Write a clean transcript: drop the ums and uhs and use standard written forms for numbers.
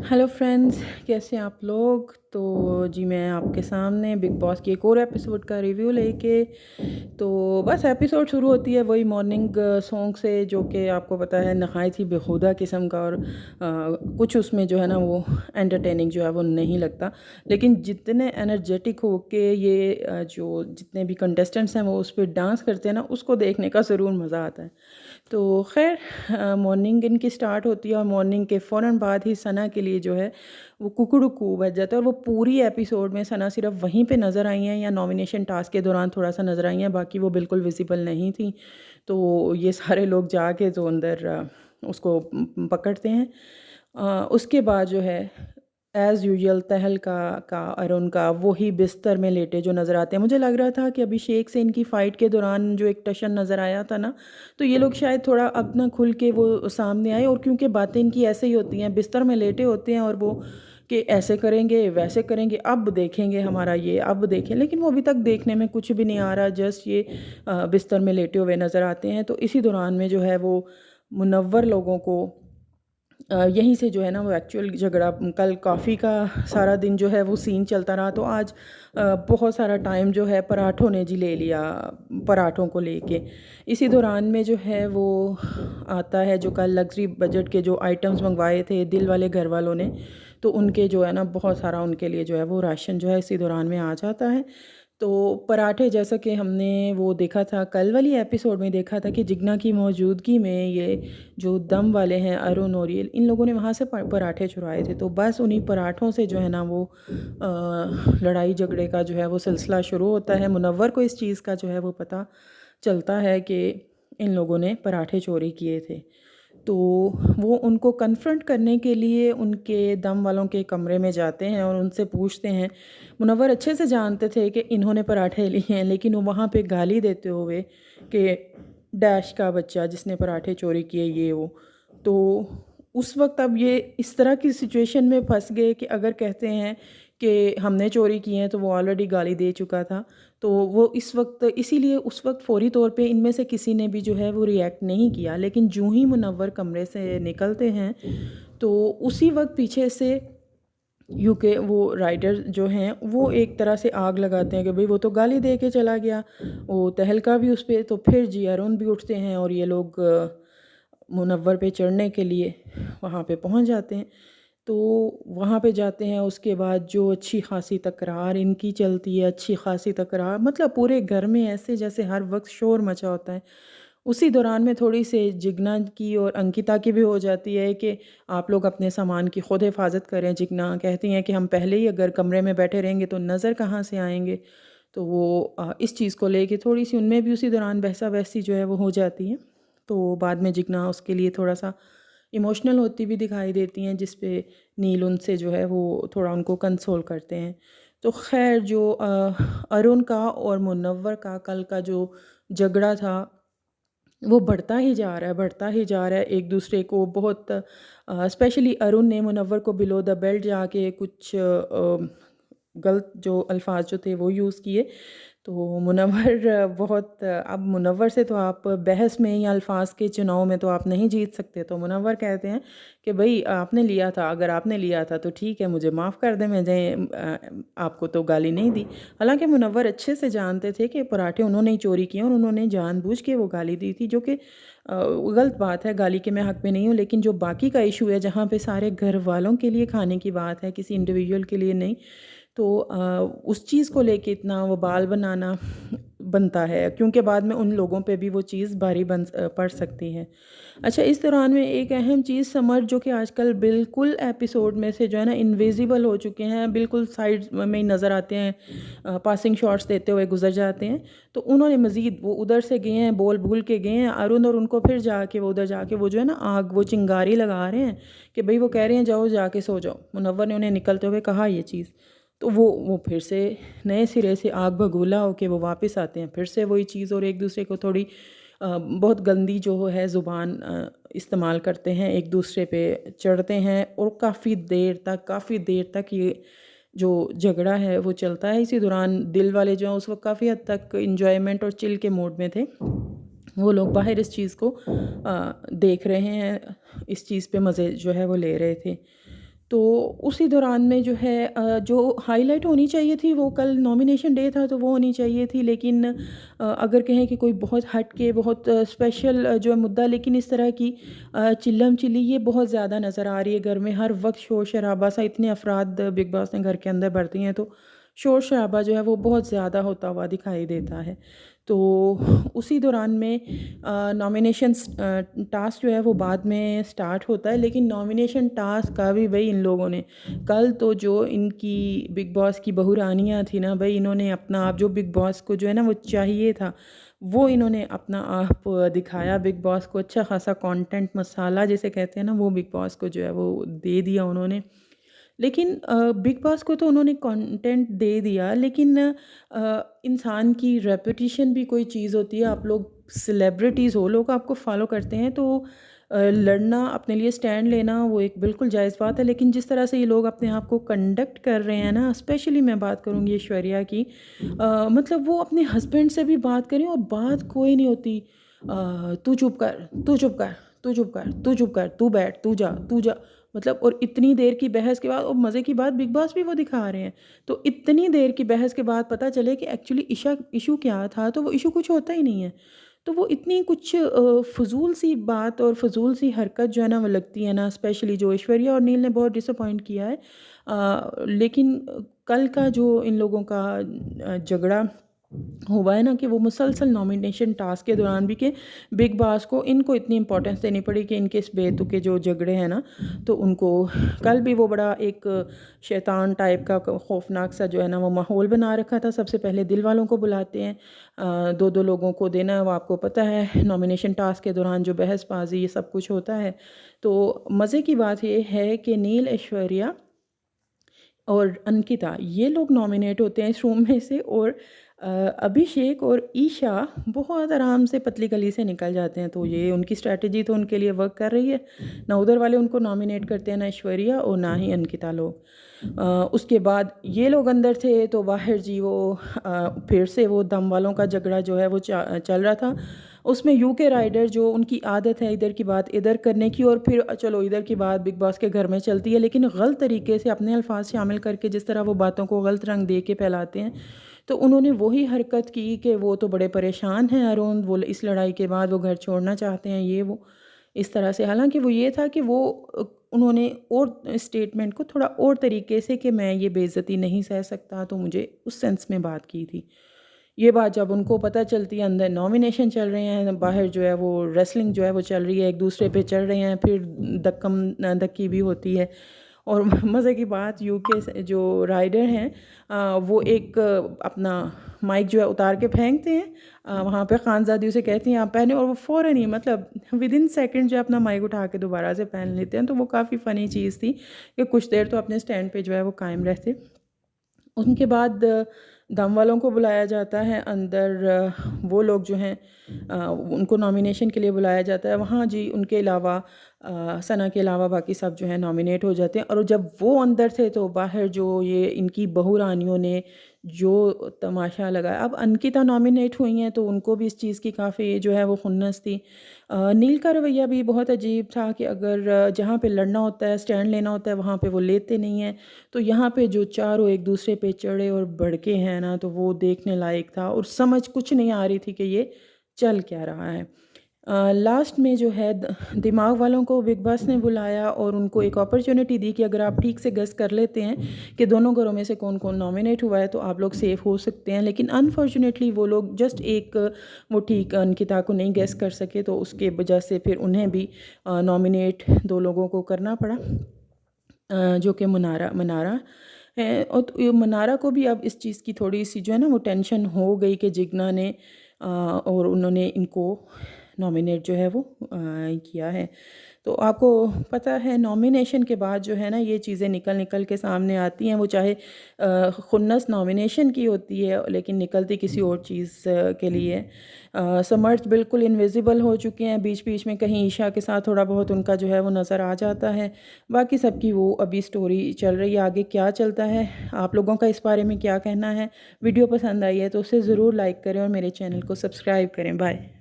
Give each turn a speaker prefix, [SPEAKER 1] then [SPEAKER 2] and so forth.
[SPEAKER 1] Hello friends, कैसे हैं आप लोग। तो जी मैं आपके सामने बिग बॉस की एक और एपिसोड का रिव्यू लेके तो बस एपिसोड शुरू होती है वही मॉर्निंग सॉन्ग से, जो कि आपको पता है नहायत ही बेहुदा किस्म का। और कुछ उसमें जो है ना वो एंटरटेनिंग जो है वो नहीं लगता। लेकिन जितने एनर्जेटिक हो के ये जो जितने भी कंटेस्टेंट्स हैं वो उस पर डांस करते हैं ना, उसको देखने का ज़रूर मज़ा आता है। तो खैर मॉर्निंग इनकी स्टार्ट होती है और मॉर्निंग के फ़ौरन बाद ही सना के लिए जो है वो कुकड़ू बज जाता है। और वो पूरी एपिसोड में सना सिर्फ वहीं पे नज़र आई हैं या नॉमिनेशन टास्क के दौरान थोड़ा सा नज़र आई हैं, बाकी वो बिल्कुल विजिबल नहीं थी। तो ये सारे लोग जाके तो अंदर उसको पकड़ते हैं। उसके बाद जो है एज़ यूजुअल तहलका अरुण का वही बिस्तर में लेटे जो नज़र आते हैं। मुझे लग रहा था कि अभिषेक से इनकी फ़ाइट के दौरान जो एक टशन नज़र आया था ना, तो ये लोग शायद थोड़ा अपना खुल के वो सामने आए। और क्योंकि बातें इनकी ऐसे ही होती हैं, बिस्तर में लेटे होते हैं और वो कि ऐसे करेंगे वैसे करेंगे, अब देखेंगे हमारा ये, अब देखें। लेकिन वो अभी तक देखने में कुछ भी नहीं आ रहा, जस्ट ये बिस्तर में लेटे हुए नज़र आते हैं। तो इसी दौरान में जो है वो मुनव्वर लोगों को यहीं से जो है ना वो एक्चुअल झगड़ा, कल कॉफ़ी का सारा दिन जो है वो सीन चलता रहा, तो आज बहुत सारा टाइम जो है पराठों ने जी ले लिया, पराठों को लेके। इसी दौरान में जो है वो आता है जो कल लग्जरी बजट के जो आइटम्स मंगवाए थे दिल वाले घर वालों ने, तो उनके जो है ना बहुत सारा उनके लिए जो है वो राशन जो है इसी दौरान में आ जाता है। तो पराठे जैसा कि हमने वो देखा था कल वाली एपिसोड में, देखा था कि जिग्ना की मौजूदगी में ये जो दम वाले हैं अरुण और ये इन लोगों ने वहाँ से पराठे चुराए थे। तो बस उन्हीं पराठों से जो है ना वो लड़ाई झगड़े का जो है वो सिलसिला शुरू होता है। मुनव्वर को इस चीज़ का जो है वो पता चलता है कि इन लोगों ने पराठे चोरी किए थे। तो वो उनको कन्फ्रंट करने के लिए उनके दम वालों के कमरे में जाते हैं और उनसे पूछते हैं। मुनव्वर अच्छे से जानते थे कि इन्होंने पराठे लिए हैं, लेकिन वो वहाँ पे गाली देते हुए कि डैश का बच्चा जिसने पराठे चोरी किए ये वो। तो उस वक्त अब ये इस तरह की सिचुएशन में फंस गए कि अगर कहते हैं कि हमने चोरी किए हैं तो वो ऑलरेडी गाली दे चुका था। तो वो इस वक्त इसीलिए उस वक्त फ़ौरी तौर पे इनमें से किसी ने भी जो है वो रिएक्ट नहीं किया। लेकिन जूँ ही मुनव्वर कमरे से निकलते हैं तो उसी वक्त पीछे से यूके वो राइटर जो हैं वो एक तरह से आग लगाते हैं कि भाई वो तो गाली दे के चला गया, वो तहलका भी उस पर। तो फिर जी अरुण भी उठते हैं और ये लोग मुनव्वर पे चढ़ने के लिए वहाँ पे पहुँच जाते हैं। तो वहाँ पे जाते हैं, उसके बाद जो अच्छी खासी तकरार इनकी चलती है, अच्छी खासी तकरार, मतलब पूरे घर में ऐसे जैसे हर वक्त शोर मचा होता है। उसी दौरान में थोड़ी सी जिग्ना की और अंकिता की भी हो जाती है कि आप लोग अपने सामान की खुद हिफाजत करें। जिग्ना कहती हैं कि हम पहले ही अगर कमरे में बैठे रहेंगे तो नज़र कहाँ से आएंगे। तो वो इस चीज़ को लेके थोड़ी सी उनमें भी उसी दौरान बहसा बहसी जो है वो हो जाती है। तो बाद में जिग्ना उसके लिए थोड़ा सा इमोशनल होती भी दिखाई देती हैं, जिस पे नील उनसे जो है वो थोड़ा उनको कंसोल करते हैं। तो खैर जो अरुण का और मुनव्वर का कल का जो झगड़ा था वो बढ़ता ही जा रहा है, बढ़ता ही जा रहा है। एक दूसरे को बहुत स्पेशली अरुण ने मुनव्वर को बिलो द बेल्ट जाके कुछ गलत जो अल्फाज जो थे वो यूज़ किए। तो मुनव्वर बहुत अब मुनव्वर से तो आप बहस में या अल्फाज के चुनाव में तो आप नहीं जीत सकते। तो मुनव्वर कहते हैं कि भाई आपने लिया था, अगर आपने लिया था तो ठीक है, मुझे माफ़ कर दें, मैंने आपको तो गाली नहीं दी। हालांकि मुनव्वर अच्छे से जानते थे कि पराठे उन्होंने ही चोरी किए और उन्होंने जानबूझ के वो गाली दी थी, जो कि गलत बात है, गाली के मैं हक़ में नहीं हूँ। लेकिन जो बाकी का इशू है जहाँ पे सारे घर वालों के लिए खाने की बात है, किसी इंडिविजुअल के लिए नहीं, तो उस चीज़ को लेके इतना वबाल बनाना बनता है, क्योंकि बाद में उन लोगों पे भी वो चीज़ भारी पड़ सकती है। अच्छा, इस दौरान में एक अहम चीज़ समर जो कि आजकल बिल्कुल एपिसोड में से जो है ना इनविजिबल हो चुके हैं, बिल्कुल साइड में ही नज़र आते हैं, पासिंग शॉट्स देते हुए गुजर जाते हैं। तो उन्होंने मज़ीद वो उधर से गए हैं, बोल भूल के गए हैं अरुण, और उनको फिर जाके वो उधर जाके वो जो है ना आग वो चिंगारी लगा रहे हैं कि भाई वो कह रहे हैं जाओ जाके सो जाओ। मुनव्वर ने उन्हें निकलते हुए कहा ये चीज़। तो वो फिर से नए सिरे से आग बगूला होके वो वापस आते हैं, फिर से वही चीज़, और एक दूसरे को थोड़ी बहुत गंदी जो है ज़ुबान इस्तेमाल करते हैं, एक दूसरे पे चढ़ते हैं। और काफ़ी देर तक ये जो झगड़ा है वो चलता है। इसी दौरान दिल वाले जो हैं उस वक्त काफ़ी हद तक इंजॉयमेंट और चिल के मोड में थे। वो लोग बाहर इस चीज़ को देख रहे हैं, इस चीज़ पे मज़े जो है वो ले रहे थे। तो उसी दौरान में जो है जो हाईलाइट होनी चाहिए थी वो कल नॉमिनेशन डे था तो वो होनी चाहिए थी, लेकिन अगर कहें कि कोई बहुत हट के बहुत स्पेशल जो है मुद्दा, लेकिन इस तरह की चिल्लम चिल्ली ये बहुत ज़्यादा नज़र आ रही है घर में। हर वक्त शोर शराबा सा, इतने अफराद बिग बॉस ने घर के अंदर भरती हैं तो शोर शराबा जो है वो बहुत ज़्यादा होता हुआ दिखाई देता है। तो उसी दौरान में नॉमिनेशन टास्क जो है वो बाद में स्टार्ट होता है, लेकिन नॉमिनेशन टास्क का भी भाई इन लोगों ने कल तो जो इनकी बिग बॉस की बहुरानियाँ थी ना भाई, इन्होंने अपना आप जो बिग बॉस को जो है ना वो चाहिए था वो इन्होंने अपना आप दिखाया। बिग बॉस को अच्छा खासा कंटेंट मसाला जिसे कहते हैं ना वो बिग बॉस को जो है वो दे दिया उन्होंने। लेकिन बिग बॉस को तो उन्होंने कंटेंट दे दिया, लेकिन इंसान की रेपुटेशन भी कोई चीज़ होती है। आप लोग सेलिब्रिटीज़ हो, लोग आपको फॉलो करते हैं तो लड़ना, अपने लिए स्टैंड लेना वो एक बिल्कुल जायज़ बात है। लेकिन जिस तरह से ये लोग अपने आप को कंडक्ट कर रहे हैं ना, स्पेशली मैं बात करूँगी ऐश्वर्या की, मतलब वो अपने हस्बैंड से भी बात करें और बात कोई नहीं होती। तू चुप कर, तू चुप कर, तू चुप कर, तू चुप कर, तू बैठ, तू जा, तू जा, मतलब। और इतनी देर की बहस के बाद, और मज़े की बात बिग बॉस भी वो दिखा रहे हैं, तो इतनी देर की बहस के बाद पता चले कि एक्चुअली इशू क्या था, तो वो इशू कुछ होता ही नहीं है। तो वो इतनी कुछ फ़ुज़ूल सी बात और फ़ुज़ूल सी हरकत जो है ना वो लगती है ना, स्पेशली जो ऐश्वर्या और नील ने बहुत डिसअपॉइंट किया है। लेकिन कल का जो इन लोगों का झगड़ा हुआ है ना, कि वो मुसलसल नॉमिनेशन टास्क के दौरान भी कि बिग बॉस को इनको इतनी इंपॉर्टेंस देनी पड़ी कि इनके इस बेतुके जो झगड़े हैं ना, तो उनको कल भी वो बड़ा एक शैतान टाइप का खौफनाक सा जो है ना वो माहौल बना रखा था। सबसे पहले दिल वालों को बुलाते हैं, दो दो लोगों को देना है, वो आपको पता है नॉमिनेशन टास्क के दौरान जो बहसबाजी ये सब कुछ होता है। तो मज़े की बात ये है कि नील, ऐश्वर्या और अंकिता ये लोग नॉमिनेट होते हैं इस रूम में से, और अभिषेक और ईशा बहुत आराम से पतली गली से निकल जाते हैं। तो ये उनकी स्ट्रैटेजी तो उनके लिए वर्क कर रही है ना, उधर वाले उनको नॉमिनेट करते हैं ना ऐश्वर्या और ना ही अंकिता लोग। उसके बाद ये लोग अंदर थे तो बाहर जी वो फिर से वो दम वालों का झगड़ा जो है वो चल रहा था। उसमें यूके राइडर जो उनकी आदत है इधर की बात इधर करने की, और फिर चलो इधर की बात बिग बॉस के घर में चलती है, लेकिन गलत तरीके से अपने अल्फाज शामिल करके जिस तरह वो बातों को गलत रंग दे के फैलाते हैं, तो उन्होंने वही हरकत की कि वो तो बड़े परेशान हैं अरुण, वो इस लड़ाई के बाद वो घर छोड़ना चाहते हैं, ये वो इस तरह से। हालांकि वो ये था कि वो उन्होंने और स्टेटमेंट को थोड़ा और तरीके से कि मैं ये बेइज्जती नहीं सह सकता, तो मुझे उस सेंस में बात की थी। ये बात जब उनको पता चलती है, अंदर नॉमिनेशन चल रहे हैं, बाहर जो है वो रेसलिंग जो है वो चल रही है, एक दूसरे पे चढ़ रहे हैं, फिर धक्कम धक्की भी होती है। और मज़े की बात यूके से जो राइडर हैं वो एक अपना माइक जो है उतार के फेंकते हैं, वहाँ पे खानज़ादी उसे कहती हैं आप पहने, और वो फ़ौरन ही मतलब विद इन सेकेंड जो है अपना माइक उठा के दोबारा से पहन लेते हैं। तो वो काफ़ी फ़नी चीज़ थी कि कुछ देर तो अपने स्टैंड पे जो है वो कायम रहते। उनके बाद दम वालों को बुलाया जाता है अंदर, वो लोग जो हैं उनको नॉमिनेशन के लिए बुलाया जाता है वहाँ जी। उनके अलावा सना के अलावा बाकी सब जो है नॉमिनेट हो जाते हैं। और जब वो अंदर थे तो बाहर जो ये इनकी बहू रानियों ने जो तमाशा लगाया। अब अंकिता नॉमिनेट हुई हैं तो उनको भी इस चीज़ की काफ़ी जो है वो खुन्नस थी। नील का रवैया भी बहुत अजीब था कि अगर जहाँ पे लड़ना होता है, स्टैंड लेना होता है, वहाँ पे वो लेते नहीं हैं। तो यहाँ पे जो चारों एक दूसरे पे चढ़े और भड़के हैं ना, तो वो देखने लायक था, और समझ कुछ नहीं आ रही थी कि ये चल क्या रहा है। लास्ट में जो है दिमाग वालों को बिग बॉस ने बुलाया और उनको एक अपॉर्चुनिटी दी कि अगर आप ठीक से गेस कर लेते हैं कि दोनों घरों में से कौन कौन नॉमिनेट हुआ है तो आप लोग सेफ़ हो सकते हैं। लेकिन अनफॉर्चुनेटली वो लोग जस्ट एक वो ठीक अंकिता को नहीं गेस कर सके, तो उसके वजह से फिर उन्हें भी नॉमिनेट दो लोगों को करना पड़ा, जो कि मनारा मनारा है। और तो ये मनारा को भी अब इस चीज़ की थोड़ी सी जो है ना वो टेंशन हो गई कि जिग्ना ने और उन्होंने इनको नॉमिनेट जो है वो किया है। तो आपको पता है नॉमिनेशन के बाद जो है ना ये चीज़ें निकल निकल के सामने आती हैं, वो चाहे खुन्नस नॉमिनेशन की होती है लेकिन निकलती किसी और चीज़ के लिए। समर्थ बिल्कुल इनविजिबल हो चुके हैं, बीच बीच में कहीं ईशा के साथ थोड़ा बहुत उनका जो है वो नज़र आ जाता है। बाकी सबकी वो अभी स्टोरी चल रही है, आगे क्या चलता है। आप लोगों का इस बारे में क्या कहना है? वीडियो पसंद आई है तो उसे ज़रूर लाइक करें और मेरे चैनल को सब्सक्राइब करें। बाय।